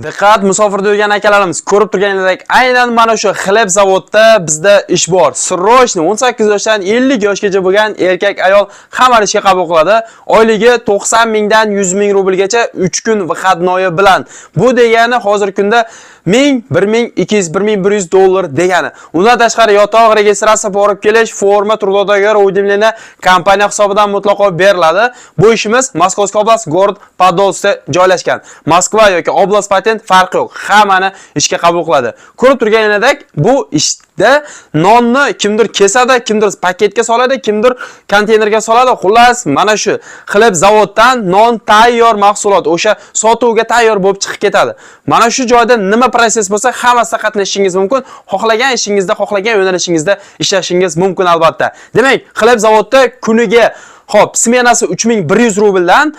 Diqqat, musofirda yurgan akalarimiz, ko'rib turganingizdek, aynan mana shu xleb zavodda bizda ish bor. Srochniy 18 yoshdan 50 yoshgacha bo'lgan erkak ayol hammani ishga qabul qiladi. Oyligi 90 mingdan 100 ming rublgacha 3 kun vaqtnoyi bilan. Bu degani hozirgi kunda 1000, 1200, 1100 dollar degani. Undan tashqari yotoq registratsiya borib kelish, forma трудоdoговор уведомления kompaniya hisobidan mutlaqo beriladi. Bu ishimiz Moskovskiy oblast, город Podolskda joylashgan. Moskva yoki oblast patent farqi yo'q. Hammani ishga qabul qiladi. Ko'rib turganingizdek, bu ishda nonni kimdir kesadi, kimdir paketga soladi, kimdir konteynerga soladi. Xullas, mana shu xleb zavoddan non tayyor mahsulot, o'sha sotuvga tayyor bo'lib chiqib ketadi. Mana shu joyda nima proses bo'lsa, hammasida qatnashishingiz mumkin. Xohlagan ishingizda, xohlagan yo'nalishingizda ishlashingiz mumkin albatta. Demak, xleb zavodda kuniga smenasi 3100 rubldan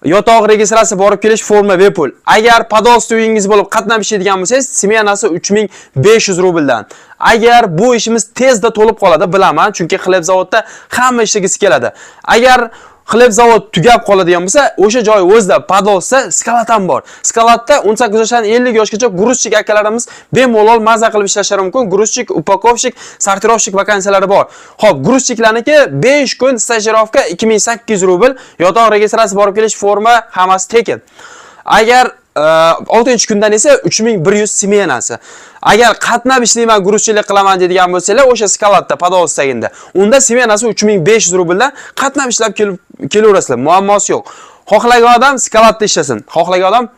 yotoq registratsiya borib kelish forma bepul. Agar Podolskda uyingiz bo'lib qatnashadigan bo'lsangiz, smenasi 3500 rubldan. Agar bu ishimiz tezda to'lib qoladi, bilaman, chunki xleb zavodda hamma ishlagisi keladi. Agar xleb zavod tugab qoladigan bo'lsa, o'sha joy o'zida Podolskda skalat ham bor. Skalatda 18 yoshdan 50 yoshgacha gruzchik akalarimiz bemalol maza qilib ishlashlari mumkin. Gruzchik, upakovщик, sortirovщик vakansiyalari bor. Xo'p, gruzchiklarniki 5 kun stajirovka 2800 rubl, yotoq registratsiya borib kelish forma hammasi tekin. Agar 6-kundan esa 3100 smenasi. Agar qatnab ishlayman, gruzchilik qilaman deydigan bo'lsanglar, o'sha skalatda Podolskda unda smenasi 3500 rubldan qatnab ishlab kelaverasizlar. Muammosi yo'q. Xohlagan odam skalatda ishlasin, xohlagan odam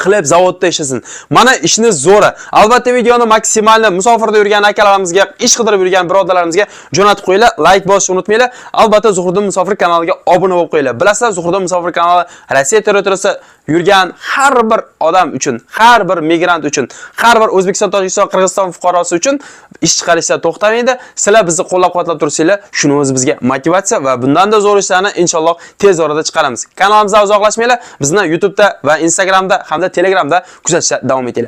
xleb zavodda ishlasin. Mana ishni zo'ri. Albatta videoni maksimalni musofirda yurgan akalarimizga, ish qidirib yurgan birodarlarimizga jo'natib qo'yinglar. Like bosishni unutmanglar. Albatta Zuhriddin Musofir kanaliga obuna bo'lib qo'yinglar. Bilasizlar, Zuhriddin Musofir kanali Rossiya territoriyasida yurgan har bir odam uchun, har bir migrant uchun, har bir O'zbekiston, Tojikiston, Qirg'iziston fuqarosi uchun ish chiqarishda to'xtamaydi. Sizlar bizni qo'llab-quvvatlab tursanglar, shuni o'zi bizga motivatsiya va bundan da zo'r ishlarni inshaalloh tez orada chiqaramiz. Kanalimizdan uzoqlashmanglar. Bizni YouTube'da va Instagram'da hamda Telegram'da kuzatishda davom etinglar.